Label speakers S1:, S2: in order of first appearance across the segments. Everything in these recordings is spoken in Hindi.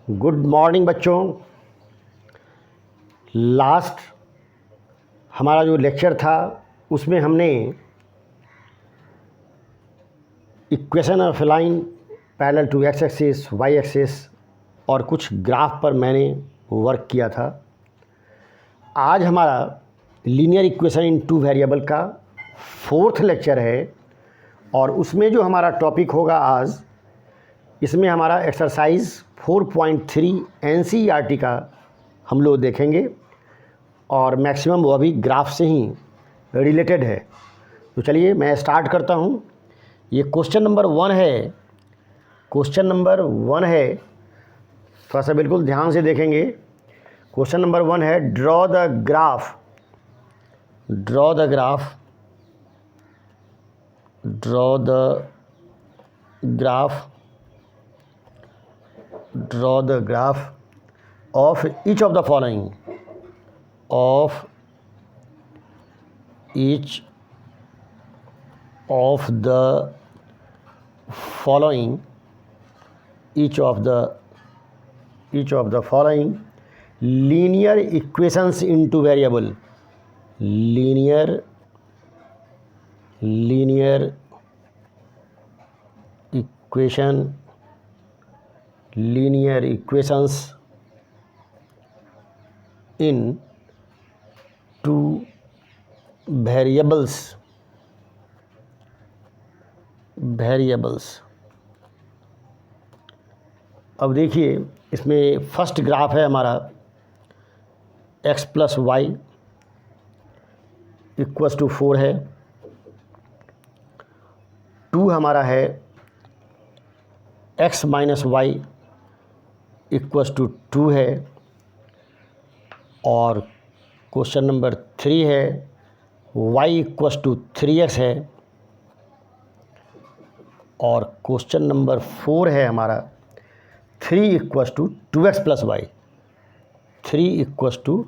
S1: गुड मॉर्निंग बच्चों। लास्ट हमारा जो लेक्चर था उसमें हमने equation of line parallel to X axis, Y axis और कुछ ग्राफ पर मैंने वर्क किया था। आज हमारा linear equation in two variable का 4th लेक्चर है और उसमें जो हमारा टॉपिक होगा आज, इसमें हमारा एक्सरसाइज 4.3 NCERT का हम लोग देखेंगे और मैक्सिमम वो अभी ग्राफ से ही रिलेटेड है। तो चलिए मैं स्टार्ट करता हूँ। ये क्वेश्चन नंबर 1 है। क्वेश्चन नंबर 1 है, थोड़ा सा बिल्कुल ध्यान से देखेंगे। क्वेश्चन नंबर 1 है, draw the graph draw the graph of each of the following linear equations into variable linear equations in two variables अब देखिए, इसमें फर्स्ट ग्राफ है हमारा x + y = 4 है। 2 हमारा है x - y = 2 है और क्वेश्चन नंबर 3 है y = 3x है और क्वेश्चन नंबर 4 है हमारा 3 = 2x + y 3 =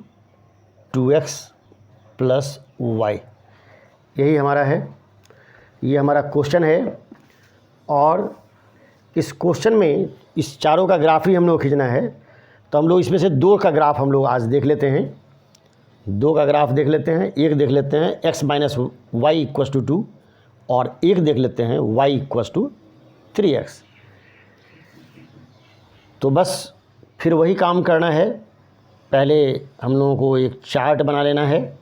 S1: 2x + y। यही हमारा है, ये हमारा क्वेश्चन है और इस क्वेश्चन में इस चारों का ग्राफ ही हम लोग खींचना है। तो हम लोग इसमें से 2 का ग्राफ हम लोग आज देख लेते हैं। 2 का ग्राफ देख लेते हैं। एक देख लेते हैं x - y = 2 और एक देख लेते हैं y = 3x। तो बस फिर वही काम करना है। पहले हम लोगों को एक चार्ट बना लेना है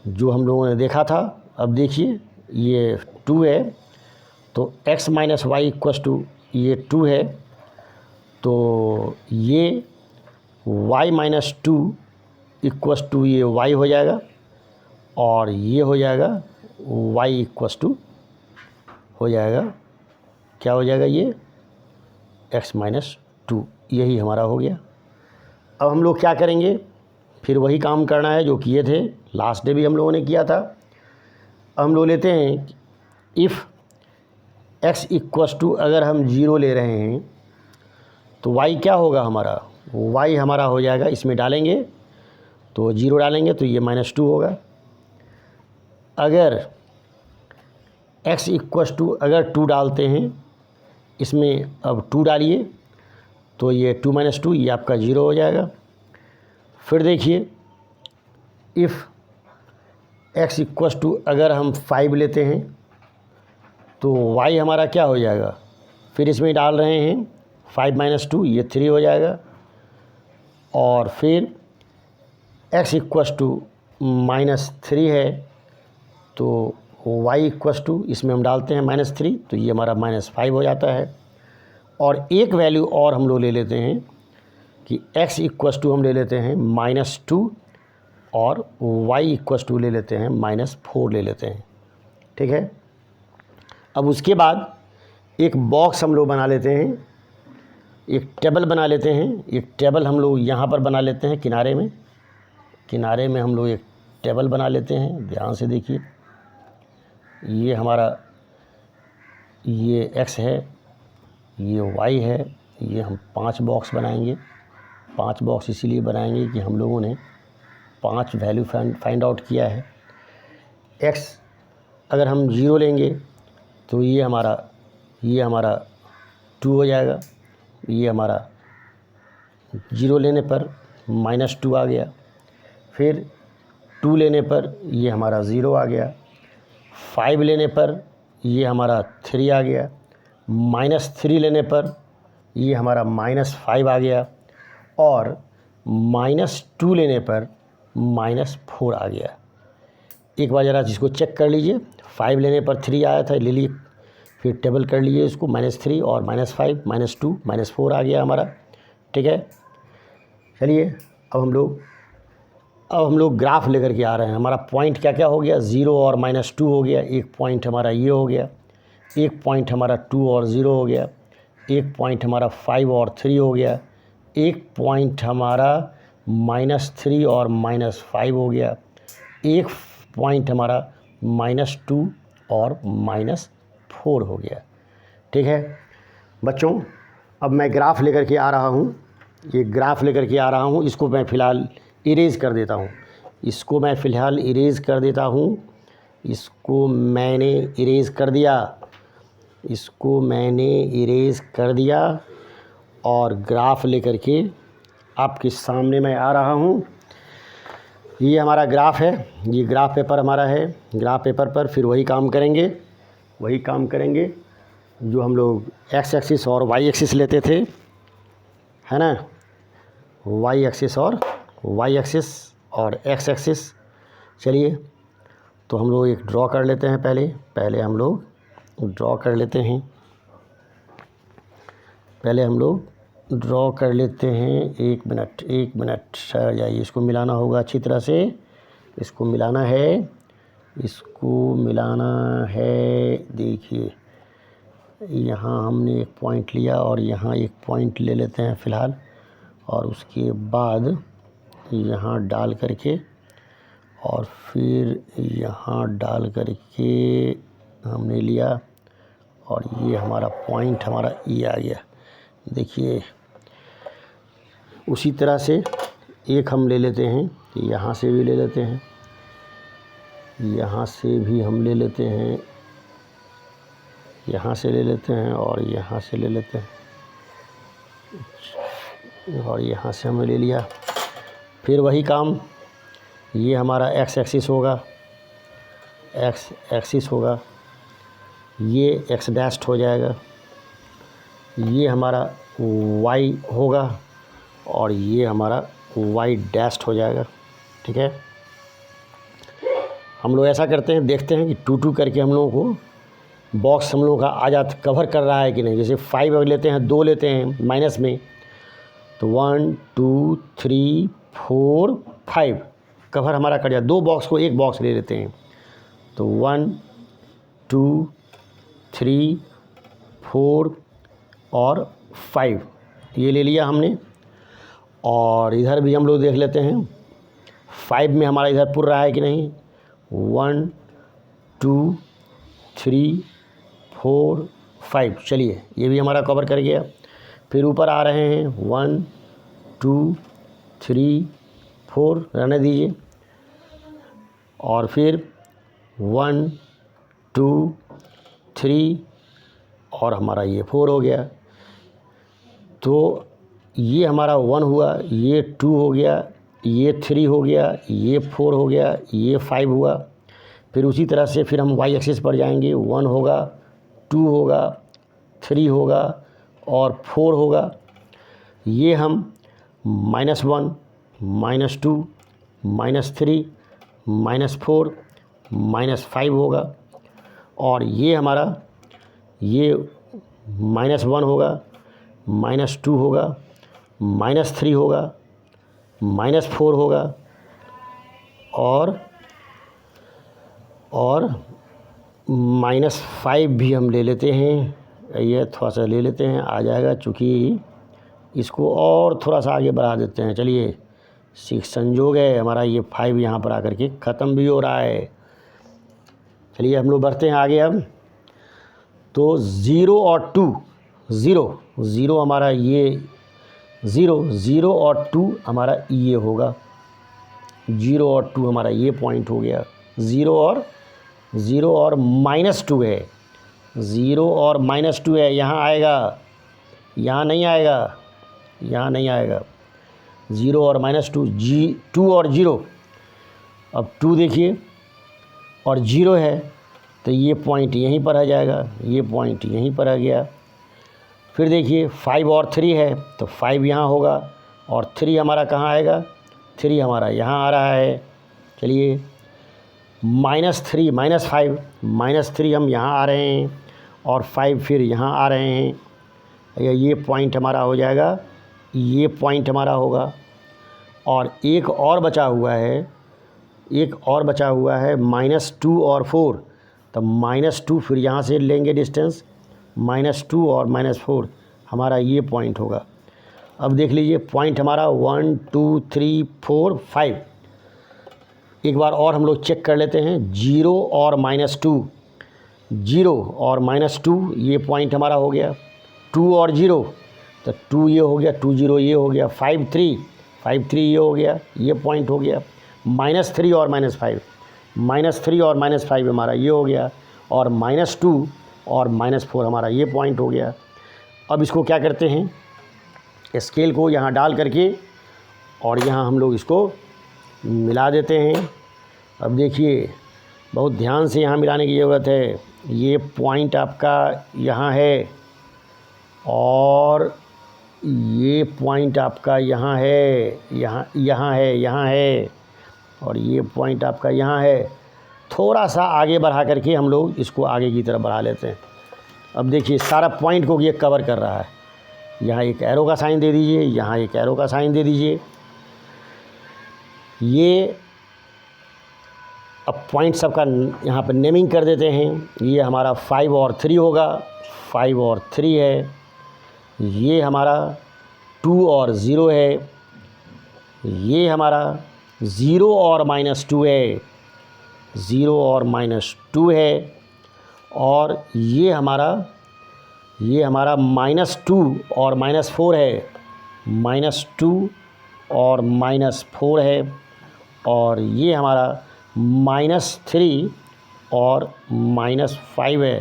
S1: जो हम लोगों ने देखा था। अब देखिए, ये 2 है तो x - y = ये 2 है, तो ये y - 2 = ये y हो जाएगा और ये हो जाएगा y = हो जाएगा, क्या हो जाएगा, ये x - 2। यही हमारा हो गया। अब हम लोग क्या करेंगे, फिर वही काम करना है जो किए थे लास्ट डे भी हम लोगों ने किया था। अब हम लोग लेते हैं इफ़ x = अगर हम 0 ले रहे हैं तो y क्या होगा हमारा, y हमारा हो जाएगा, इसमें डालेंगे तो 0 डालेंगे तो ये -2 होगा। अगर x = अगर 2 डालते हैं इसमें, अब 2 डालिए तो ये 2 - 2 ये आपका 0 हो जाएगा। फिर देखिए, इफ़ x = अगर हम 5 लेते हैं तो y हमारा क्या हो जाएगा, फिर इसमें डाल रहे हैं 5 - 2 ये 3 हो जाएगा। और फिर x = -3 है तो y = इसमें हम डालते हैं -3 तो ये हमारा -5 हो जाता है। और एक वैल्यू और हम लोग ले लेते हैं कि x = हम ले लेते हैं -2 और y = ले लेते हैं -4 ले लेते हैं, ठीक है। अब उसके बाद एक बॉक्स हम लोग बना लेते हैं, एक टेबल बना लेते हैं। एक टेबल हम लोग यहाँ पर बना लेते हैं, किनारे में हम लोग एक टेबल बना लेते हैं। ध्यान से देखिए, ये हमारा ये x है, ये y है, ये हम 5 बॉक्स बनाएंगे। 5 बॉक्स इसीलिए बनाएंगे कि हम लोगों ने 5 वैल्यू फाइंड आउट किया है। x अगर हम 0 लेंगे तो ये हमारा 2 हो जाएगा, ये हमारा 0 लेने पर -2 आ गया, फिर 2 लेने पर ये हमारा 0 आ गया, 5 लेने पर ये हमारा 3 आ गया, -3 लेने पर ये हमारा -5 आ गया, और -2 लेने पर -4 आ गया। एक बार ज़रा इसको चेक कर लीजिए। 5 लेने पर 3 आया था, ले लिए, फिर टेबल कर लीजिए इसको, -3 और -5 -2 -4 आ गया हमारा। ठीक है, चलिए अब हम लोग ग्राफ लेकर के आ रहे हैं। हमारा पॉइंट क्या क्या हो गया, 0 और -2 हो गया, एक पॉइंट हमारा ये हो गया, एक पॉइंट हमारा 2 और 0 हो गया, एक पॉइंट हमारा 5 और 3 हो गया, एक पॉइंट हमारा -3 और -5 हो गया, एक पॉइंट हमारा -2 और -4 हो गया। ठीक है बच्चों, अब मैं ग्राफ लेकर के आ रहा हूँ, ये ग्राफ लेकर के आ रहा हूँ। इसको मैं फ़िलहाल इरेज कर देता हूँ, इसको मैं फ़िलहाल इरेज कर देता हूँ। इसको मैंने इरेज कर दिया, इसको मैंने इरेज कर दिया, और ग्राफ लेकर के आपके सामने मैं आ रहा हूँ। ये हमारा ग्राफ है, ये ग्राफ पेपर हमारा है। ग्राफ पेपर पर फिर वही काम करेंगे जो हम लोग एक्स एक्सिस और वाई एक्सिस लेते थे, है ना, वाई एक्सिस और एक्स एक्सिस। चलिए तो हम लोग एक ड्रॉ कर लेते हैं, पहले हम लोग ड्रॉ कर लेते हैं, एक मिनट सर जाइए, इसको मिलाना होगा अच्छी तरह से, इसको मिलाना है। देखिए यहाँ हमने एक पॉइंट लिया और यहाँ एक पॉइंट ले लेते हैं फ़िलहाल, और उसके बाद यहाँ डाल करके, और फिर यहाँ डाल करके हमने लिया, और ये हमारा पॉइंट हमारा ये आ गया। देखिए उसी तरह से एक हम ले लेते हैं, यहाँ से भी ले लेते हैं, यहाँ से भी हम ले लेते हैं, यहाँ से ले लेते हैं, और यहाँ से ले लेते हैं, और यहाँ से हमने ले लिया। फिर वही काम, ये हमारा एक्स एक्सिस होगा, ये एक्स डैश हो जाएगा, ये हमारा वाई होगा, और ये हमारा वाई डैश हो जाएगा। ठीक है, हम लोग ऐसा करते हैं, देखते हैं कि 2 करके हम लोगों को बॉक्स हम लोगों का आ जाता, कवर कर रहा है कि नहीं। जैसे 5 अगर लेते हैं, 2 लेते हैं माइनस में, तो 1 2 3 4 5 कवर हमारा कर जाए। 2 बॉक्स को एक बॉक्स ले लेते हैं, तो 1 2 3 4 और 5 ये ले लिया हमने। और इधर भी हम लोग देख लेते हैं 5 में हमारा इधर पुर रहा है कि नहीं। 1 2 3 4 5, चलिए ये भी हमारा कवर कर गया। फिर ऊपर आ रहे हैं 1 2 3 4 रहने दीजिए, और फिर 1 2 3 और हमारा ये 4 हो गया। तो ये हमारा 1 हुआ, ये 2 हो गया, ये 3 हो गया, ये 4 हो गया, ये 5 हुआ। फिर उसी तरह से फिर हम वाई एक्सिस पर जाएंगे, 1 होगा, 2 होगा, 3 होगा और 4 होगा। ये हम -1 -2 -3 -4 -5 होगा, और ये हमारा ये -1 होगा, -2 होगा, -3 होगा, -4 होगा, और -5 भी हम ले लेते हैं। ये थोड़ा सा ले लेते हैं, आ जाएगा, चूँकि इसको और थोड़ा सा आगे बढ़ा देते हैं। चलिए संजोग है हमारा, ये 5 यहाँ पर आकर के ख़त्म भी हो रहा है। चलिए हम लोग बढ़ते हैं आगे। अब तो 0 और 2, 0 हमारा ये 0 और 2 हमारा ये होगा, 0 और 2 हमारा ये पॉइंट हो गया। 0 और -2 है, 0 और -2 है, यहाँ आएगा, यहाँ नहीं आएगा, यहाँ नहीं आएगा। ज़ीरो और -2, 2 और 0, अब 2 देखिए और 0 है तो ये पॉइंट यहीं पर आ जाएगा, ये पॉइंट यहीं पर आ गया। फिर देखिए 5 और 3 है तो 5 यहाँ होगा और 3 हमारा कहाँ आएगा, 3 हमारा यहाँ आ रहा है। चलिए -3 -5 -3 हम यहाँ आ रहे हैं और 5 फिर यहाँ आ रहे हैं। ये पॉइंट हमारा हो जाएगा, ये पॉइंट हमारा होगा। और एक और बचा हुआ है, -2 और 4, तब -2 फिर यहाँ से लेंगे डिस्टेंस, -2 और -4 हमारा ये पॉइंट होगा। अब देख लीजिए पॉइंट हमारा 1 2 3 4 5। एक बार और हम लोग चेक कर लेते हैं, 0 और -2, 0 और -2 ये पॉइंट हमारा हो गया। 2 और 0 तो 2 ये हो गया, 2 0 ये हो गया। 5 3 ये हो गया, ये पॉइंट हो गया। -3 और -5, -3 और -5 हमारा ये हो गया और -2 और -4 हमारा ये पॉइंट हो गया। अब इसको क्या करते हैं, स्केल को यहाँ डाल करके और यहाँ हम लोग इसको मिला देते हैं। अब देखिए बहुत ध्यान से यहाँ मिलाने की ज़रूरत है। ये पॉइंट आपका यहाँ है और ये पॉइंट आपका यहाँ है, यहाँ है और ये पॉइंट आपका यहाँ है। थोड़ा सा आगे बढ़ा करके हम लोग इसको आगे की तरफ बढ़ा लेते हैं। अब देखिए सारा पॉइंट को ये कवर कर रहा है। यहाँ एक एरो का साइन दे दीजिए, यहाँ एक एरो का साइन दे दीजिए। ये अब पॉइंट सबका यहाँ पर नेमिंग कर देते हैं। ये हमारा 5 और 3 होगा, 5 और 3 है। ये हमारा 2 और 0 है। ये हमारा 0 और -2 है, 0 और -2 है। और ये हमारा -2 और -4 है, -2 और -4 है। और ये हमारा -3 और -5 है।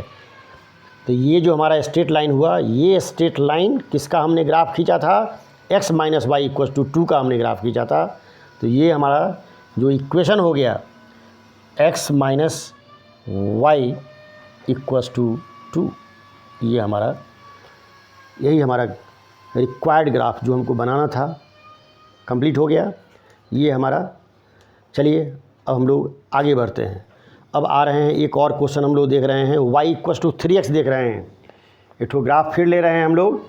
S1: तो ये जो हमारा स्ट्रेट लाइन हुआ, ये स्ट्रेट लाइन किसका हमने ग्राफ खींचा था, x - y = 2 का हमने ग्राफ खींचा था। तो ये हमारा जो इक्वेशन हो गया x - y = 2, ये हमारा, यही हमारा रिक्वायर्ड ग्राफ जो हमको बनाना था कंप्लीट हो गया। ये हमारा, चलिए अब हम लोग आगे बढ़ते हैं। अब आ रहे हैं एक और क्वेश्चन हम लोग देख रहे हैं, y = 3x देख रहे हैं। एक ठो ग्राफ फिर ले रहे हैं हम लोग,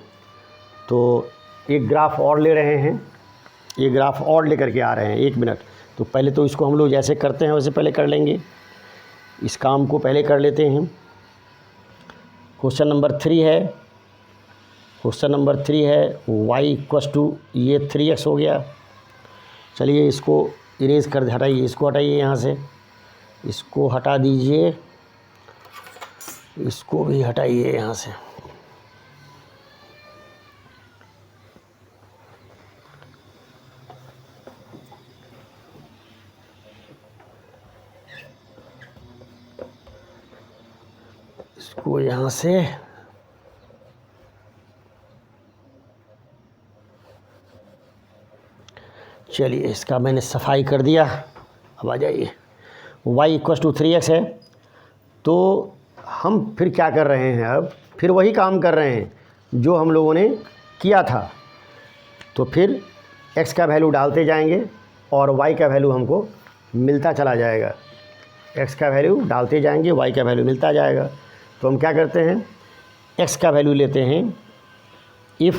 S1: तो एक ग्राफ और ले रहे हैं, एक ग्राफ और लेकर के आ रहे हैं। 1 मिनट, तो पहले तो इसको हम लोग जैसे करते हैं वैसे पहले कर लेंगे, इस काम को पहले कर लेते हैं। क्वेश्चन नंबर 3 है, y = ये 3x हो गया। चलिए इसको इरेज कर हटाइए, इसको हटाइए यहाँ से, इसको हटा दीजिए, इसको भी हटाइए यहाँ से। इसको यहाँ से चलिए, इसका मैंने सफाई कर दिया। अब आ जाइए, y = 3x है। तो हम फिर क्या कर रहे हैं, अब फिर वही काम कर रहे हैं जो हम लोगों ने किया था। तो फिर x का वैल्यू डालते जाएंगे और y का वैल्यू हमको मिलता चला जाएगा। x का वैल्यू डालते जाएंगे, y का वैल्यू मिलता जाएगा। तो हम क्या करते हैं, x का वैल्यू लेते हैं, इफ़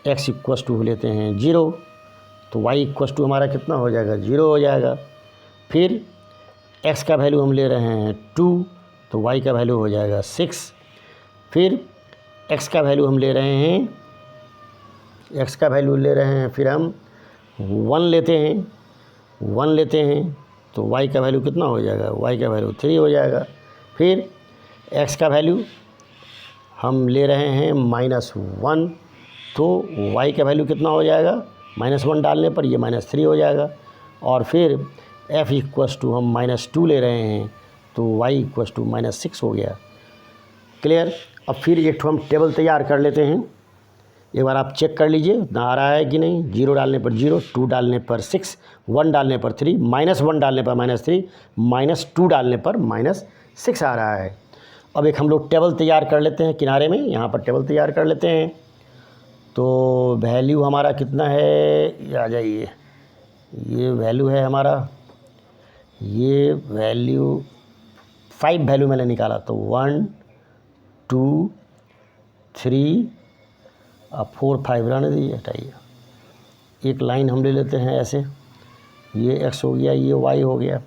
S1: x = लेते हैं 0, तो y = हमारा कितना हो जाएगा, 0 हो जाएगा। फिर x का वैल्यू हम ले रहे हैं 2, तो y का वैल्यू हो जाएगा 6। फिर x का वैल्यू हम ले रहे हैं, फिर हम 1 लेते हैं, तो y का वैल्यू कितना हो जाएगा, y का वैल्यू 3 हो जाएगा। फिर x का वैल्यू हम ले रहे हैं -1, तो y का वैल्यू कितना हो जाएगा, -1 डालने पर ये -3 हो जाएगा। और फिर f = हम -2 ले रहे हैं, तो y = -6 हो गया। क्लियर। अब फिर एक ठो हम टेबल तैयार कर लेते हैं। एक बार आप चेक कर लीजिए ना आ रहा है कि नहीं। 0 डालने पर 0, 2 डालने पर 6, 1 डालने पर 3, -1 डालने पर -3, -2 डालने पर -6 आ रहा है। अब एक हम लोग टेबल तैयार कर लेते हैं किनारे में, यहाँ पर टेबल तैयार कर लेते हैं। तो वैल्यू हमारा कितना है, ये आ जाइए, ये वैल्यू है हमारा, ये वैल्यू 5 वैल्यू मैंने निकाला। तो 1 2 3 अब 4 5 रहने दीजिए, हटाइए। एक लाइन हम ले लेते हैं ऐसे, ये x हो गया, ये y हो गया।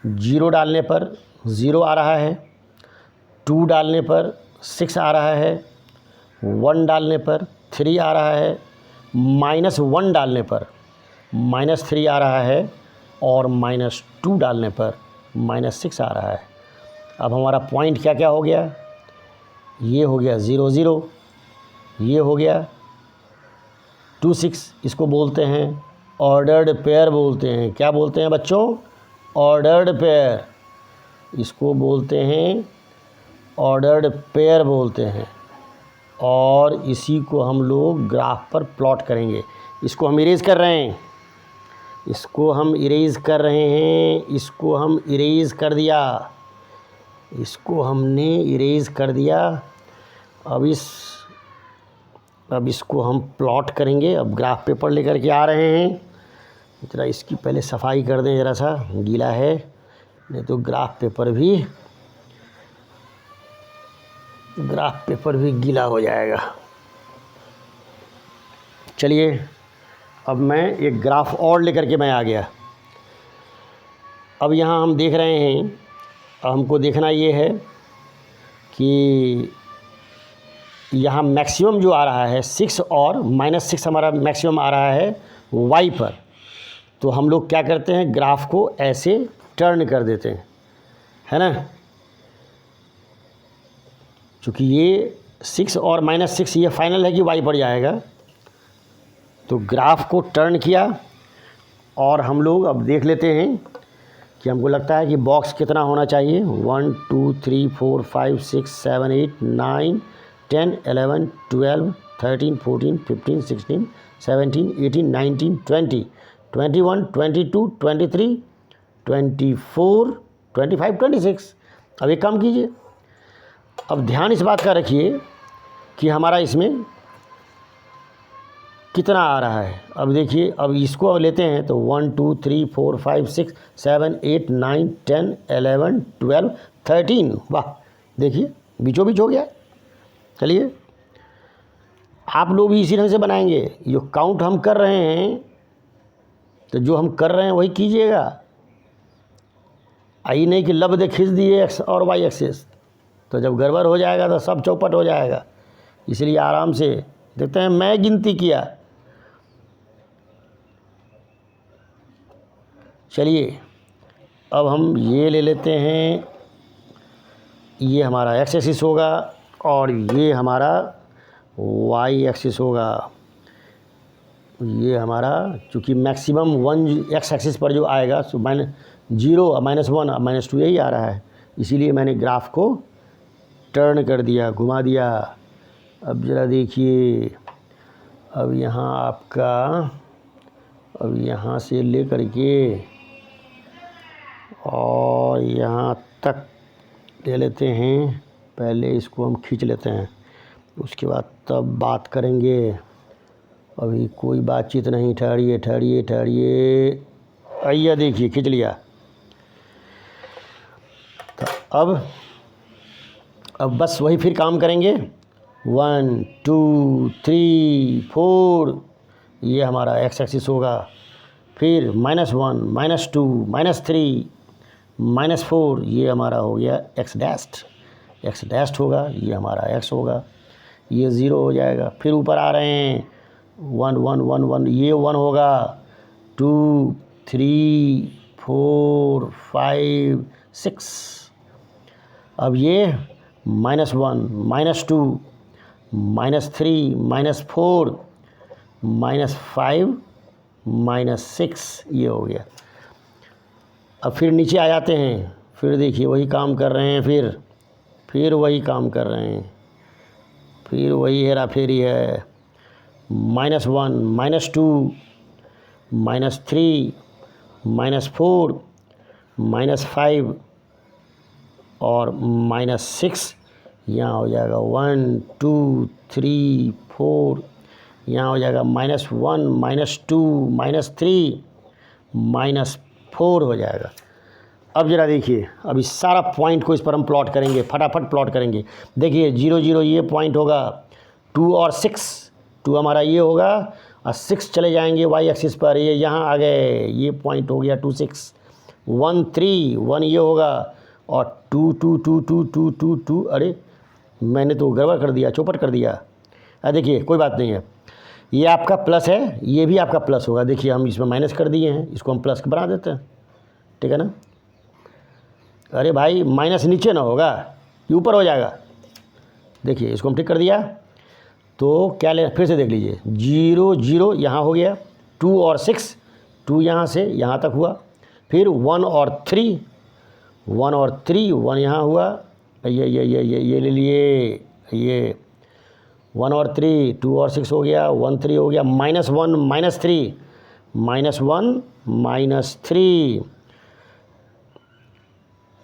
S1: 0 डालने पर 0 आ रहा है, 2 डालने पर 6 आ रहा है, 1 डालने पर 3 आ रहा है, -1 डालने पर -3 आ रहा है, और -2 डालने पर -6 आ रहा है। अब हमारा पॉइंट क्या क्या हो गया, ये हो गया 0 0, ये हो गया 2 6। इसको बोलते हैं ऑर्डर्ड पेयर बोलते हैं। क्या बोलते हैं बच्चों, ऑर्डर्ड पेयर। इसको बोलते हैं ऑर्डर्ड पेयर बोलते हैं। और इसी को हम लोग ग्राफ पर प्लॉट करेंगे। इसको हम इरेज कर रहे हैं, इसको हम इरेज कर रहे हैं, इसको हम इरेज कर दिया, इसको हमने इरेज कर दिया। अब इसको हम प्लॉट करेंगे। अब ग्राफ पेपर लेकर के आ रहे हैं। ज़रा इसकी पहले सफाई कर दें, ज़रा सा गीला है, नहीं तो ग्राफ पेपर भी गीला हो जाएगा। चलिए, अब मैं एक ग्राफ और लेकर के मैं आ गया। अब यहाँ हम देख रहे हैं, हमको देखना ये है कि यहाँ मैक्सिमम जो आ रहा है 6 और -6 हमारा मैक्सिमम आ रहा है y पर। तो हम लोग क्या करते हैं, ग्राफ को ऐसे टर्न कर देते हैं, है ना। चूँकि ये 6 और -6 ये फाइनल है कि y पर जाएगा। तो ग्राफ को टर्न किया और हम लोग अब देख लेते हैं कि हमको लगता है कि बॉक्स कितना होना चाहिए। 1 2 3 4 5 6 7 8 9 10 11 12 13 14 15 16 17 18 19 20 21 22 23 24 25 26। अब एक काम कीजिए, अब ध्यान इस बात का रखिए कि हमारा इसमें कितना आ रहा है। अब देखिए, अब इसको अब लेते हैं तो 1 2 3 4 5 6 7 8 9 10 11 12 13। वाह, देखिए बीचों बीच हो गया। चलिए, आप लोग भी इसी ढंग से बनाएंगे। जो काउंट हम कर रहे हैं, तो जो हम कर रहे हैं वही कीजिएगा। आई नहीं कि लब दे खींच दिए x और y एक्सिस, तो जब गड़बड़ हो जाएगा तो सब चौपट हो जाएगा। इसलिए आराम से देखते हैं। मैं गिनती किया, चलिए अब हम ये ले लेते हैं, ये हमारा x एक्सिस होगा और ये हमारा y एक्सिस होगा। ये हमारा चूँकि मैक्सिमम 1 x एक्सिस पर जो आएगा सो -0 -1 -2 यही आ रहा है। इसीलिए मैंने ग्राफ को टर्न कर दिया, घुमा दिया। अब ज़रा देखिए, अब यहाँ आपका, अब यहाँ से ले कर के और यहाँ तक ले लेते हैं। पहले इसको हम खींच लेते हैं, उसके बाद तब बात करेंगे। अभी कोई बातचीत नहीं, ठहरिए ठहरिए ठहरिए। आइए देखिए, खींच लिया। तो अब बस वही फिर काम करेंगे। 1 2 3 4 ये हमारा x एक्सिस होगा। फिर -1 -2 -3 -4 ये हमारा हो गया x डैश्ड होगा। ये हमारा x होगा, ये 0 हो जाएगा। फिर ऊपर आ रहे हैं 1 1 1 1, ये 1 होगा। 2 3 4 5 6। अब ये -1 -2 -3 -4 -5 -6 ये हो गया। अब फिर नीचे आ जाते हैं। फिर देखिए वही काम कर रहे हैं, फिर वही काम कर रहे हैं, फिर वही हेरा फेरी है। -1 -2 -3 -4 -5 और -6। यहाँ हो जाएगा 1 2 3 4, यहाँ हो जाएगा -1 -2 -3 -4 हो जाएगा। अब ज़रा देखिए, अब इस सारा पॉइंट को इस पर हम प्लॉट करेंगे, फटाफट प्लॉट करेंगे। देखिए 0 0 ये पॉइंट होगा, 2 और 6, 2 हमारा ये होगा और 6 चले जाएंगे वाई एक्सिस पर, ये यहाँ आ गए, ये पॉइंट हो गया 2 6। 1 3 1 ये होगा और 2 2 2 2 2 2 2, अरे मैंने तो गड़बड़ कर दिया, चौपट कर दिया। देखिए कोई बात नहीं है, ये आपका प्लस है, ये भी आपका प्लस होगा। देखिए हम इसमें माइनस कर दिए हैं, इसको हम प्लस बना देते हैं, ठीक है ना। अरे भाई माइनस नीचे ना होगा, ये ऊपर हो जाएगा। देखिए इसको हम ठीक कर दिया, तो क्या ले, फिर से देख लीजिए, 0 0 यहाँ हो गया, 2 और 6, 2 यहाँ से यहाँ तक हुआ, फिर 1 और 3, 1 और 3, 1 यहाँ हुआ, ये ले लिए, ये 1 और 3, 2 और 6 हो गया, 1 3 हो गया, -1 -3 -1 -3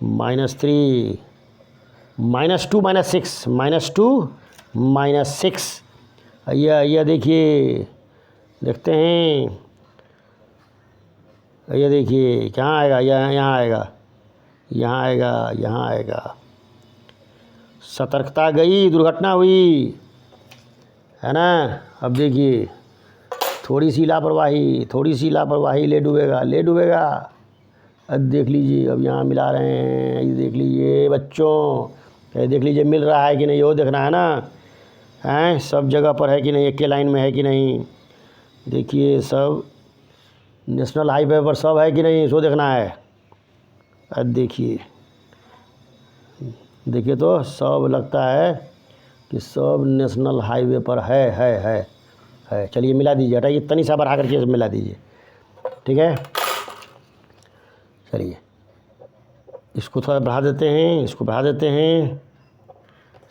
S1: -3 -2 -6 -2 -6। ये देखिए, देखते हैं, ये देखिए कहाँ आएगा, यहाँ आएगा, यहाँ आएगा, यहाँ आएगा। सतर्कता गई, दुर्घटना हुई, है ना। अब देखिए थोड़ी सी लापरवाही ले डूबेगा। अब देख लीजिए, अब यहाँ मिला रहे हैं, ये देख लीजिए बच्चों, ये देख लीजिए मिल रहा है कि नहीं, वो देखना है ना, हैं सब जगह पर है कि नहीं, एक के लाइन में है कि नहीं। देखिए सब नेशनल हाईवे पर सब है कि नहीं, इसको देखना है। अब देखिए तो सब लगता है कि सब नेशनल हाईवे पर है। चलिए मिला दीजिए, हटाइए तनी सा बढ़ा करके मिला दीजिए, ठीक है। चलिए इसको थोड़ा बढ़ा देते हैं,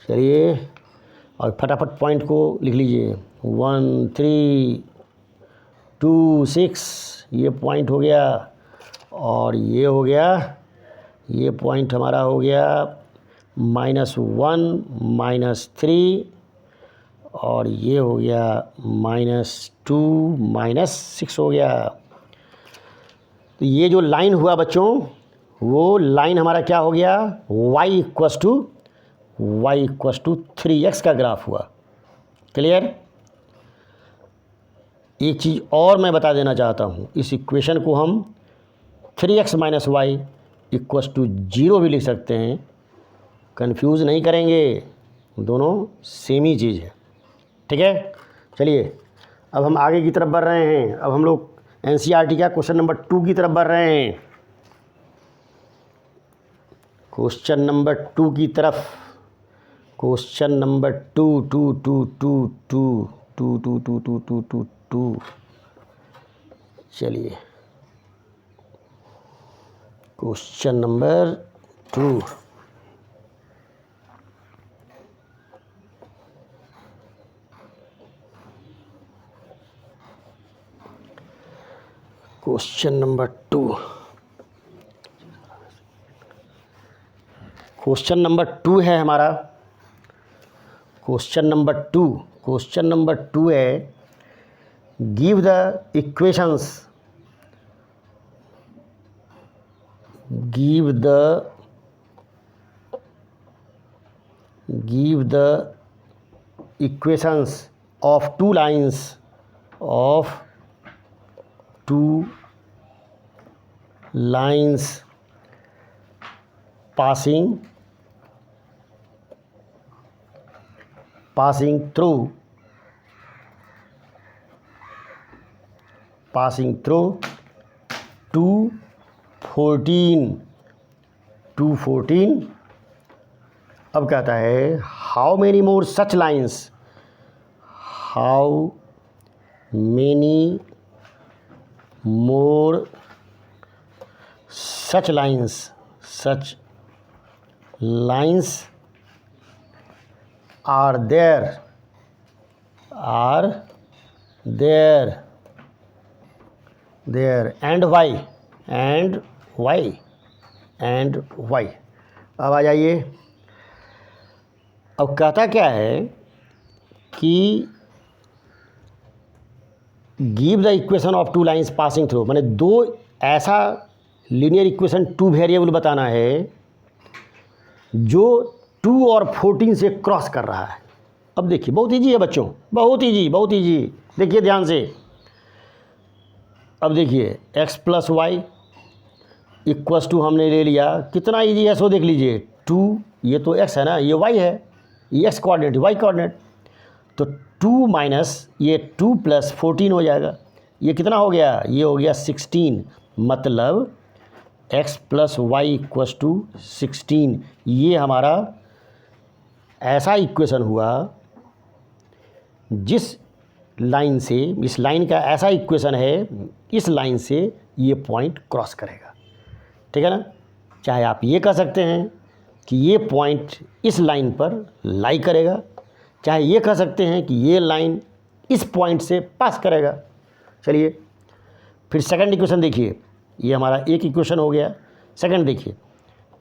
S1: चलिए, और फटाफट पॉइंट को लिख लीजिए। 1 3 2 6 ये पॉइंट हो गया, और ये हो गया, ये पॉइंट हमारा हो गया -1 -3, और ये हो गया -2 -6 हो गया। तो ये जो लाइन हुआ बच्चों, वो लाइन हमारा क्या हो गया, y = 3x का ग्राफ हुआ। क्लियर। एक चीज़ और मैं बता देना चाहता हूँ, इस इक्वेशन को हम 3x - y = 0 भी लिख सकते हैं, कंफ्यूज नहीं करेंगे, दोनों सेम ही चीज़ है, ठीक है। चलिए अब हम आगे की तरफ बढ़ रहे हैं, अब हम लोग NCERT का क्वेश्चन नंबर 2 की तरफ बढ़ रहे हैं। क्वेश्चन नंबर 2 की तरफ, क्वेश्चन नंबर 2। चलिए question number 2, question number 2, question number 2 है हमारा। क्वेश्चन नंबर 2 है, give the equations, give the equations of 2 lines, passing through 214। अब कहता है how many more such lines, such lines are there there and Y and Y and Y. अब आ जाइए, अब कहता क्या है कि give the equation of two lines passing through, मैंने दो ऐसा लीनियर इक्वेशन टू वेरिएबल बताना है जो 2 और 14 से क्रॉस कर रहा है। अब देखिए बहुत ईजी है बच्चों, बहुत ईजी। देखिए ध्यान से, अब देखिए x plus Y equals to हमने ले लिया, कितना ईजी है सो देख लीजिए। 2, ये तो x है ना, ये y है, ये x कोऑर्डिनेट y कोऑर्डिनेट, तो 2 माइनस ये 2 प्लस 14 हो जाएगा। ये कितना हो गया, ये हो गया 16, मतलब x plus Y equals to 16। ये हमारा ऐसा इक्वेशन हुआ जिस लाइन से, इस लाइन का ऐसा इक्वेशन है, इस लाइन से ये पॉइंट क्रॉस करेगा, ठीक है ना। चाहे आप ये कह सकते हैं कि ये पॉइंट इस लाइन पर लाई करेगा, चाहे ये कह सकते हैं कि ये लाइन इस पॉइंट से पास करेगा। चलिए फिर सेकंड इक्वेशन देखिए, ये हमारा एक इक्वेशन हो गया। सेकंड देखिए,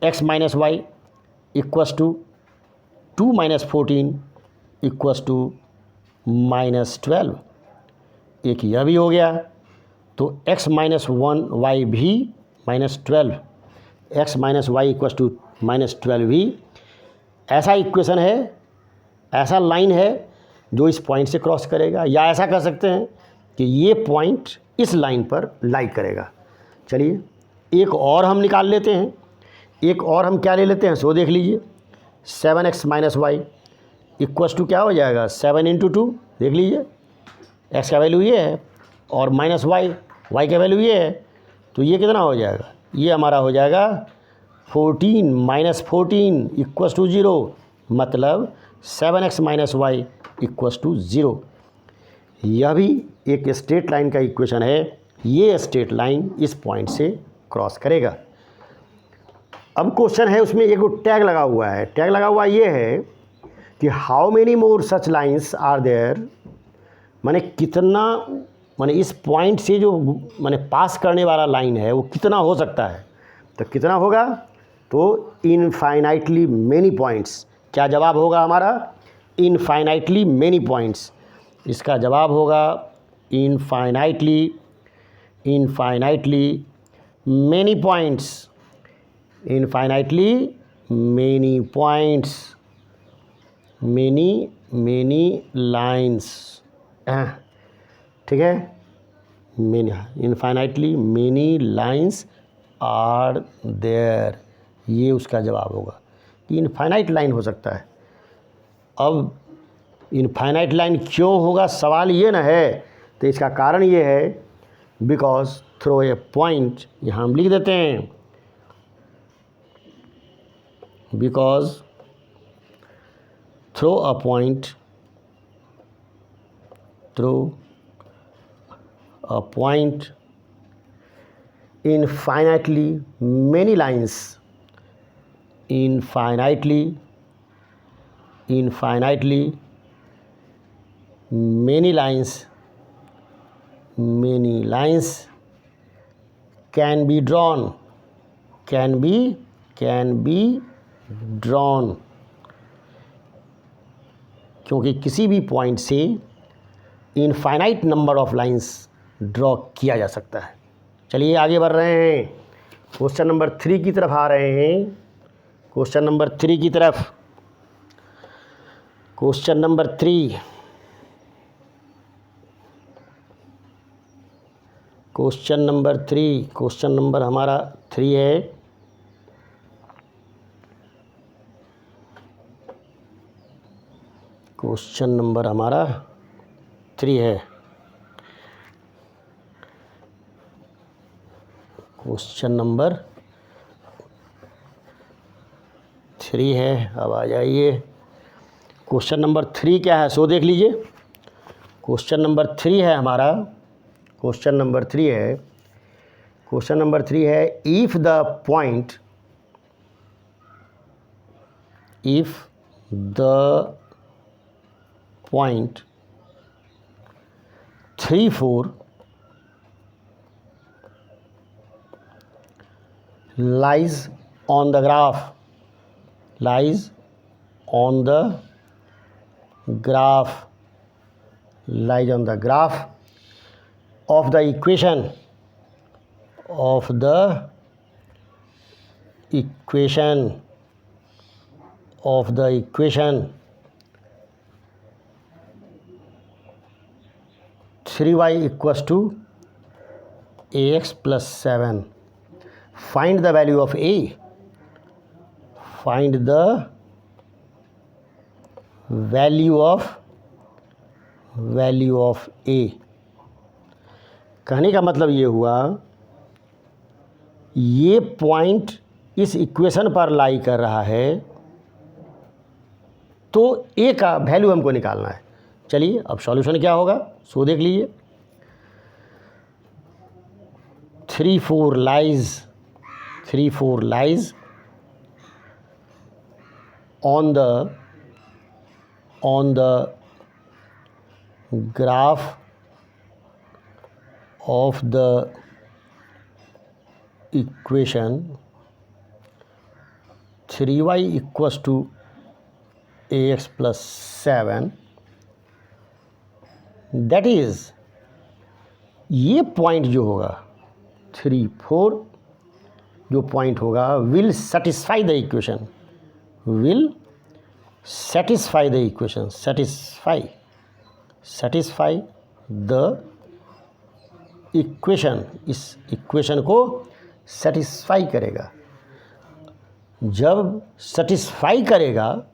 S1: x minus Y equals to 2 minus 14 equals to -12, एक यह भी हो गया। तो x माइनस 1 वाई भी -12, x minus Y equals to -12 भी ऐसा इक्वेशन है, ऐसा लाइन है जो इस पॉइंट से क्रॉस करेगा, या ऐसा कह सकते हैं कि ये पॉइंट इस लाइन पर लाई करेगा। चलिए एक और हम निकाल लेते हैं, एक और हम क्या ले लेते हैं सो देख लीजिए। 7x minus Y equals to क्या हो जाएगा, 7 इंटू 2, देख लीजिए x का वैल्यू ये है और माइनस वाई का वैल्यू ये है, तो ये कितना हो जाएगा, ये हमारा हो जाएगा 14 माइनस 14 इक्वस टू 0, मतलब 7x minus Y equals to 0। यह भी एक स्ट्रेट लाइन का इक्वेशन है, ये स्ट्रेट लाइन इस पॉइंट से क्रॉस करेगा। अब क्वेश्चन है, उसमें एक टैग लगा हुआ है, टैग लगा हुआ ये है कि how many more such lines are there, माने कितना, माने इस पॉइंट से जो माने पास करने वाला लाइन है वो कितना हो सकता है, तो कितना होगा, तो इनफाइनाइटली मेनी पॉइंट्स। क्या जवाब होगा हमारा, इनफाइनाइटली मेनी पॉइंट्स। इसका जवाब होगा infinitely many points, infinitely many points, many lines, ठीक है, many, infinitely many lines are there, ये उसका जवाब होगा कि इनफाइनाइट लाइन हो सकता है। अब इनफाइनाइट लाइन क्यों होगा, सवाल ये ना है, तो इसका कारण ये है बिकॉज थ्रो ए पॉइंट, यहाँ हम लिख देते हैं because through a point, infinitely many lines, infinitely many lines can be drawn, क्योंकि किसी भी पॉइंट से infinite number of lines draw किया जा सकता है। चलिए आगे बढ़ रहे हैं, क्वेश्चन नंबर 3 की तरफ आ रहे हैं, क्वेश्चन नंबर 3 की तरफ। क्वेश्चन नंबर 3, क्वेश्चन नंबर हमारा 3 है। क्वेश्चन नंबर हमारा 3 है। क्वेश्चन नंबर 3 है। अब आ जाइए, क्वेश्चन नंबर 3 क्या है सो देख लीजिए। क्वेश्चन नंबर 3 है हमारा, क्वेश्चन नंबर 3 है, क्वेश्चन नंबर 3 है, if the point 3 4 lies on the graph, lies on the graph, lies on the graph of the equation, of the equation, of the equation 3y equals to ax plus 7. Find the value of a. Find the value of a. कहने का मतलब ये हुआ, ये पॉइंट इस इक्वेशन पर लाई कर रहा है, तो ए का वैल्यू हमको निकालना है। चलिए अब सॉल्यूशन क्या होगा सो देख लीजिए। 3 4 lies on the graph of the equation 3y equals to ax plus 7, that is ये पॉइंट जो होगा 3 4 जो पॉइंट होगा will satisfy the equation, will satisfy the equation, satisfy the equation, इस इक्वेशन को सेटिस्फाई करेगा। जब सेटिस्फाई करेगा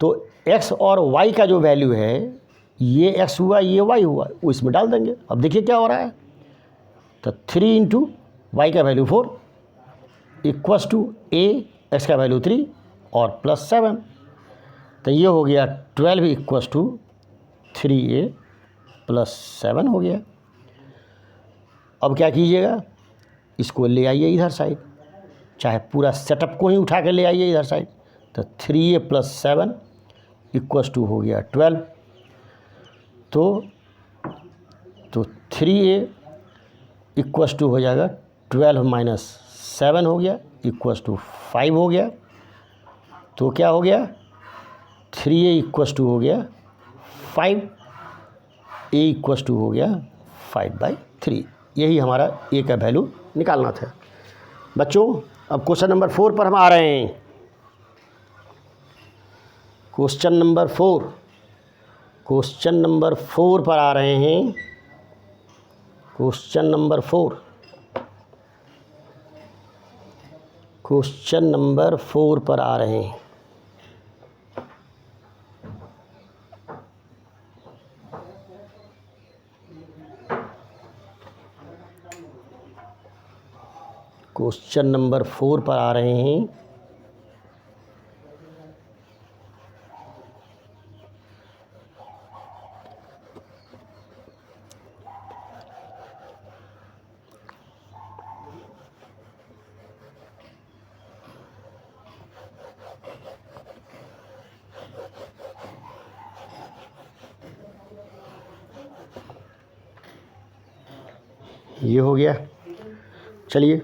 S1: तो x और y का जो वैल्यू है, ये x हुआ ये y हुआ, वो इसमें डाल देंगे। अब देखिए क्या हो रहा है, तो 3 इंटू वाई का value 4 equals to a, x का वैल्यू 3 और प्लस 7, तो ये हो गया 12 इक्वस टू 3a प्लस 7 हो गया। अब क्या कीजिएगा, इसको ले आइए इधर साइड, चाहे पूरा सेटअप को ही उठा के ले आइए इधर साइड, तो 3a प्लस 7 इक्वस टू हो गया 12, तो 3a इक्वस टू हो जाएगा 12 माइनस 7 हो गया इक्वस टू 5 हो गया, तो क्या हो गया 3a इक्वस टू हो गया 5, a इक्वस टू हो गया 5/3। यही हमारा a का वैल्यू निकालना था। बच्चों अब क्वेश्चन नंबर 4 पर हम आ रहे हैं। क्वेश्चन नंबर 4 पर आ रहे हैं। क्वेश्चन नंबर 4 पर आ रहे हैं। क्वेश्चन नंबर 4 पर आ रहे हैं। ये हो गया। चलिए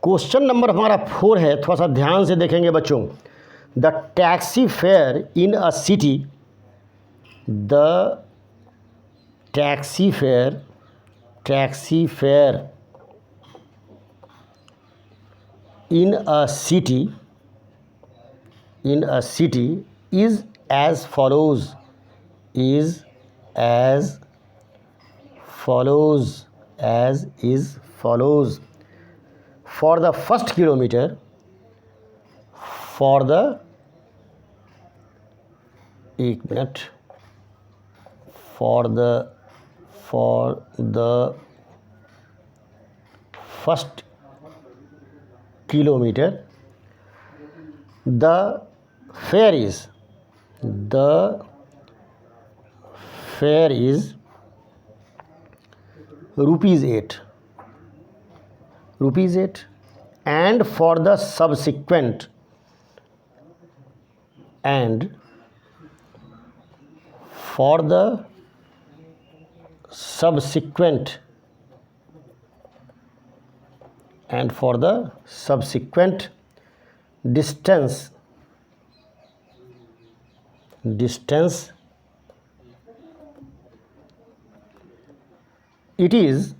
S1: क्वेश्चन नंबर हमारा 4 है, थोड़ा सा ध्यान से देखेंगे बच्चों। The taxi fair in a city, the taxi fair in a city is as follows, for the first kilometer, for the first kilometer, the fare is rupees 8, and for the subsequent subsequent distance it is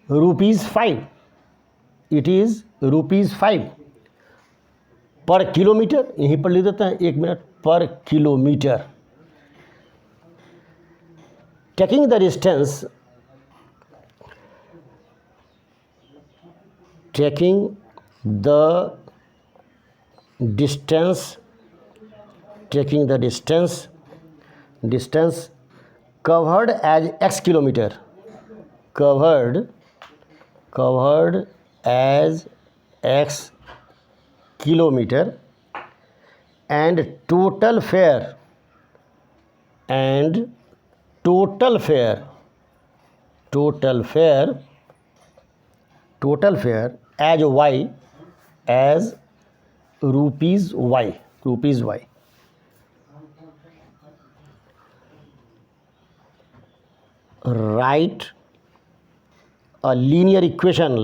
S1: ₹5, it is ₹5 पर किलोमीटर, यहीं पर लिख देते हैं, 1 मिनट, पर kilometre. Taking the distance covered as x kilometer, covered as x kilometer, and total fare as y, as rupees y. Write a linear equation,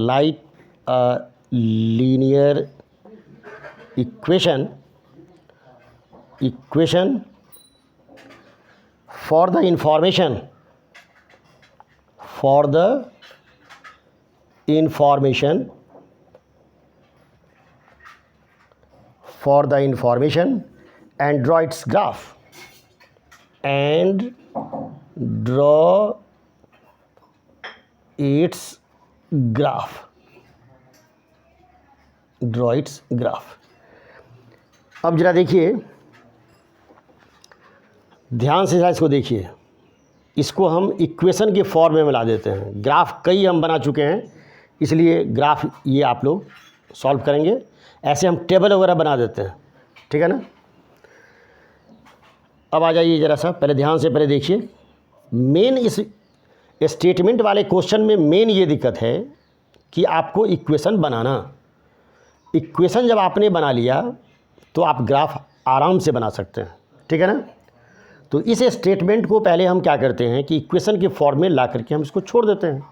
S1: for the information and draw its graph, draw its graph। अब जरा देखिए, ध्यान से इसको देखिए, इसको हम इक्वेशन के फॉर्म में ला देते हैं। ग्राफ कई हम बना चुके हैं, इसलिए ग्राफ ये आप लोग सॉल्व करेंगे। ऐसे हम टेबल वगैरह बना देते हैं, ठीक है ना। अब आ जाइए ज़रा सा, पहले ध्यान से पहले देखिए। मेन इस स्टेटमेंट वाले क्वेश्चन में मेन ये दिक्कत है कि आपको इक्वेशन बनाना। इक्वेशन जब आपने बना लिया तो आप ग्राफ आराम से बना सकते हैं, ठीक है ना। तो इस स्टेटमेंट को पहले हम क्या करते हैं कि इक्वेशन के फॉर्म में ला करके हम इसको छोड़ देते हैं,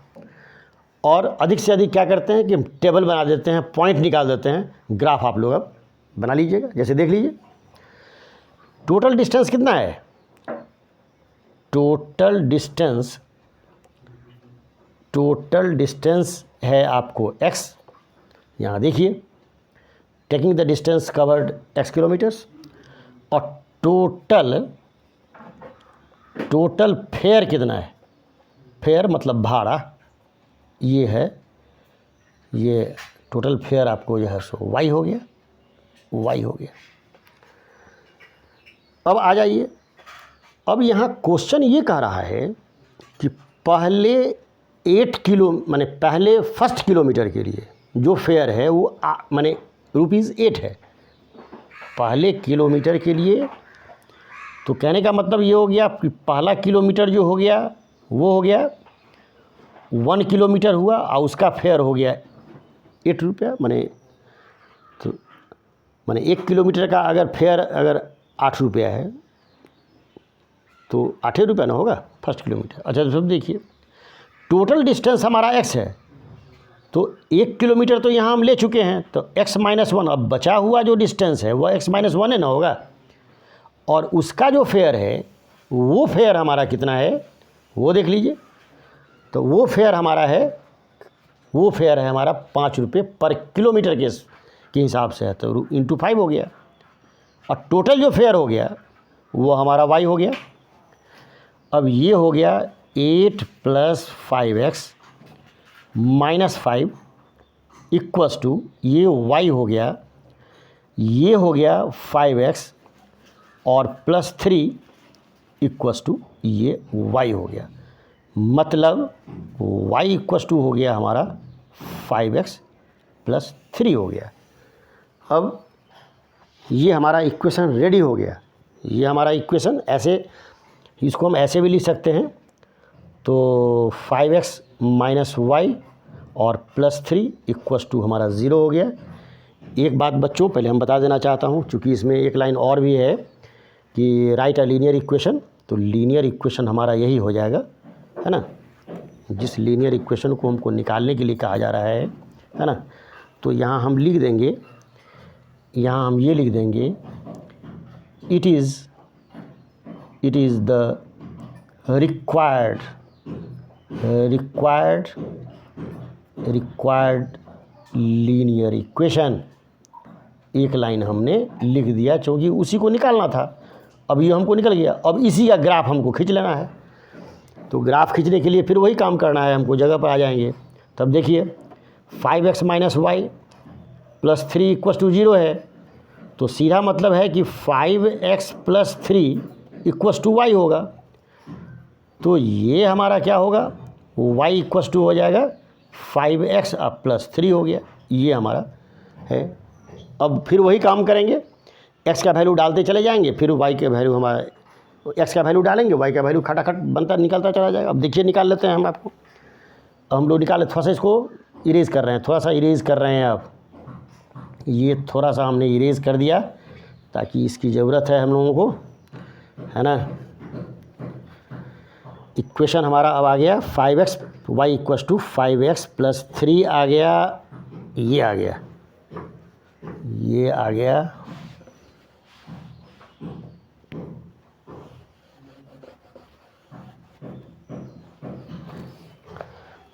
S1: और अधिक से अधिक क्या करते हैं कि हम टेबल बना देते हैं, पॉइंट निकाल देते हैं। ग्राफ आप लोग अब बना लीजिएगा, जैसे देख लीजिए। टोटल डिस्टेंस कितना है? टोटल डिस्टेंस है आपको x। यहाँ देखिए, taking the distance covered x kilometres, और टोटल फेयर कितना है? फेयर मतलब भाड़ा, ये है, ये टोटल फेयर आपको जो है सो y हो गया। अब आ जाइए, अब यहाँ क्वेश्चन ये कह रहा है कि पहले 8 किलो माने पहले फर्स्ट किलोमीटर के लिए जो फेयर है वो माने ₹8 है पहले किलोमीटर के लिए। तो कहने का मतलब ये हो गया कि पहला किलोमीटर जो हो गया वो हो गया 1 किलोमीटर हुआ, और उसका फेयर हो गया ₹8। माने 1 किलोमीटर का अगर फेयर अगर ₹8 है तो ₹8 ना होगा फर्स्ट किलोमीटर। अच्छा, तो सब देखिए, टोटल डिस्टेंस हमारा x है, तो 1 किलोमीटर तो यहाँ हम ले चुके हैं, तो x-1, अब बचा हुआ जो डिस्टेंस है वह x-1 है ना होगा। और उसका जो फेयर है वो फेयर हमारा कितना है वो देख लीजिए। तो वो फेयर हमारा है हमारा ₹5 पर किलोमीटर के हिसाब से है, तो इंटू 5 हो गया। और टोटल जो फेयर हो गया वो हमारा y हो गया। अब ये हो गया 8 + 5x - 5 इक्वल्स टू, ये y हो गया, ये हो गया 5x और +3 इक्वल्स टू ये y हो गया। मतलब y इक्वल्स टू हो गया हमारा 5x + 3 हो गया। अब ये हमारा इक्वेशन रेडी हो गया। ये हमारा इक्वेशन ऐसे, इसको हम ऐसे भी लिख सकते हैं। तो 5x - y और +3 इक्वल्स टू हमारा 0 हो गया। एक बात बच्चों पहले हम बता देना चाहता हूँ, चूँकि इसमें एक लाइन और भी है कि राइट अ लीनियर इक्वेशन तो लीनियर इक्वेशन हमारा यही हो जाएगा, है ना। जिस लीनियर इक्वेशन को हमको निकालने के लिए कहा जा रहा है ना, तो यहाँ हम लिख देंगे, यहाँ हम ये लिख देंगे, it is the required linear equation. एक लाइन हमने लिख दिया क्योंकि उसी को निकालना था। अब ये हमको निकल गया, अब इसी का ग्राफ हमको खींच लेना है। तो ग्राफ खींचने के लिए फिर वही काम करना है हमको, जगह पर आ जाएंगे। तब देखिए 5x - y + 3 = 0 है, तो सीधा मतलब है कि 5x + 3 = y होगा। तो ये हमारा क्या होगा, y = हो जाएगा 5x + 3 हो गया, ये हमारा है। अब फिर वही काम करेंगे, x का वैल्यू डालते चले जाएंगे, फिर y के वैल्यू हमारा, x का वैल्यू डालेंगे, y का वैल्यू खटाखट बनता निकलता चला जाएगा। अब देखिए निकाल लेते हैं हम आपको, हम लोग निकाले, थोड़ा सा इसको इरेज़ कर रहे हैं, थोड़ा सा इरेज़ कर रहे हैं। अब ये थोड़ा सा हमने इरेज़ कर दिया ताकि इसकी ज़रूरत है हम लोगों को, है ना। इक्वेशन हमारा अब आ गया 5x, y = 5x + 3 आ गया, ये आ गया, ये आ गया।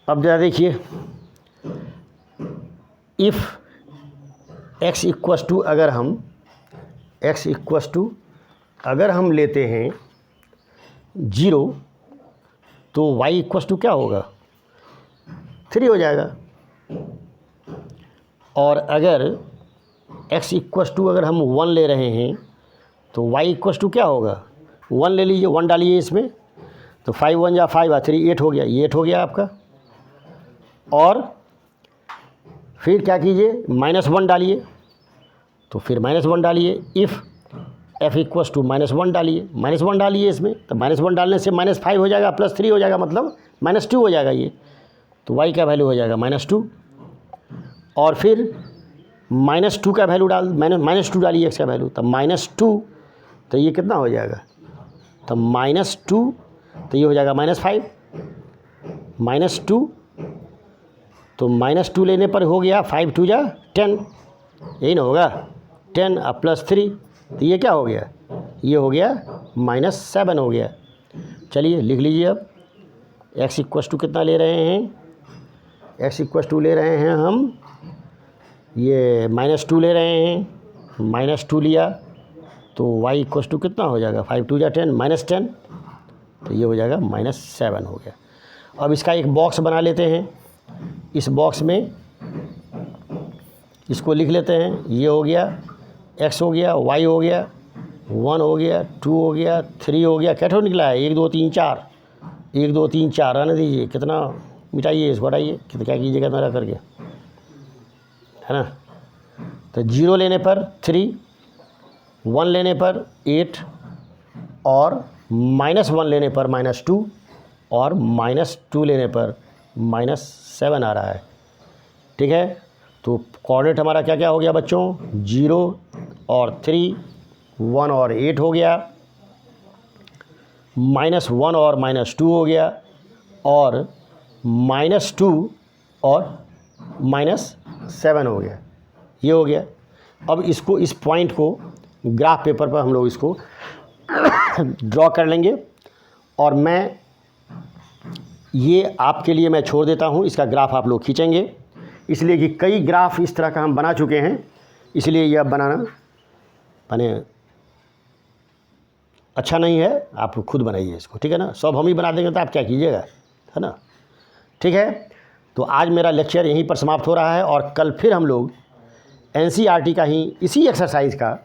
S1: अब जरा देखिए, इफ़ x = अगर हम अगर हम लेते हैं 0, तो y = क्या होगा, 3 हो जाएगा। और अगर x = अगर हम 1 ले रहे हैं, तो y = क्या होगा, 1 ले लीजिए, 1 डालिए इसमें, तो 5 × 1 = 5 × 3 8 हो गया, ये 8 हो गया आपका। और फिर क्या कीजिए, -1 डालिए, तो फिर -1 डालिए। इफ़ f = -1 डालिए, -1 डालिए इसमें, तो -1 डालने से -5 हो जाएगा, +3 हो जाएगा, मतलब -2 हो जाएगा ये। तो y का वैल्यू हो जाएगा -2। और फिर -2 का वैल्यू डाल, -2 डालिए x का वैल्यू, तब -2, तो ये कितना हो जाएगा, तब -2, तो ये हो जाएगा -5, -2, तो -2 लेने पर हो गया 5 × 2 = 10, यही ना होगा, 10 + 3, तो ये क्या हो गया, ये हो गया -7 हो गया। चलिए लिख लीजिए। अब x = कितना ले रहे हैं, x = ले रहे हैं हम, ये -2 ले रहे हैं, -2 लिया, तो y = कितना हो जाएगा, 5 × 2 = 10, -10, तो ये हो जाएगा -7 हो गया। अब इसका एक बॉक्स बना लेते हैं, इस बॉक्स में इसको लिख लेते हैं। ये हो गया, x हो गया, y हो गया, 1 हो गया, 2 हो गया, 3 हो गया, कैसे निकला है, 1 2 3 4, 1 2 3 4 आने दीजिए, कितना मिटाइए, इसको हटाइए, क्या कीजिएगा मेरा करके, है ना। तो 0 लेने पर 3, 1 लेने पर 8, और -1 लेने पर -2, और -2 लेने पर -7 आ रहा है, ठीक है। तो कोऑर्डिनेट हमारा क्या क्या हो गया बच्चों, 0 और 3, 1 और 8 हो गया, -1 और -2 हो गया, और -2 और -7 हो गया, ये हो गया। अब इसको, इस पॉइंट को ग्राफ पेपर पर हम लोग इसको ड्रॉ कर लेंगे, और मैं ये आपके लिए मैं छोड़ देता हूँ, इसका ग्राफ आप लोग खींचेंगे, इसलिए कि कई ग्राफ इस तरह का हम बना चुके हैं, इसलिए यह बनाना माने अच्छा नहीं है, आप खुद बनाइए इसको, ठीक है ना। सब हम ही बना देंगे तो आप क्या कीजिएगा, है ना, ठीक है। तो आज मेरा लेक्चर यहीं पर समाप्त हो रहा है, और कल फिर हम लोग NCERT का ही इसी एक्सरसाइज का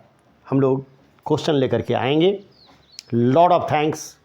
S1: हम लोग क्वेश्चन लेकर के आएंगे। Lot of thanks.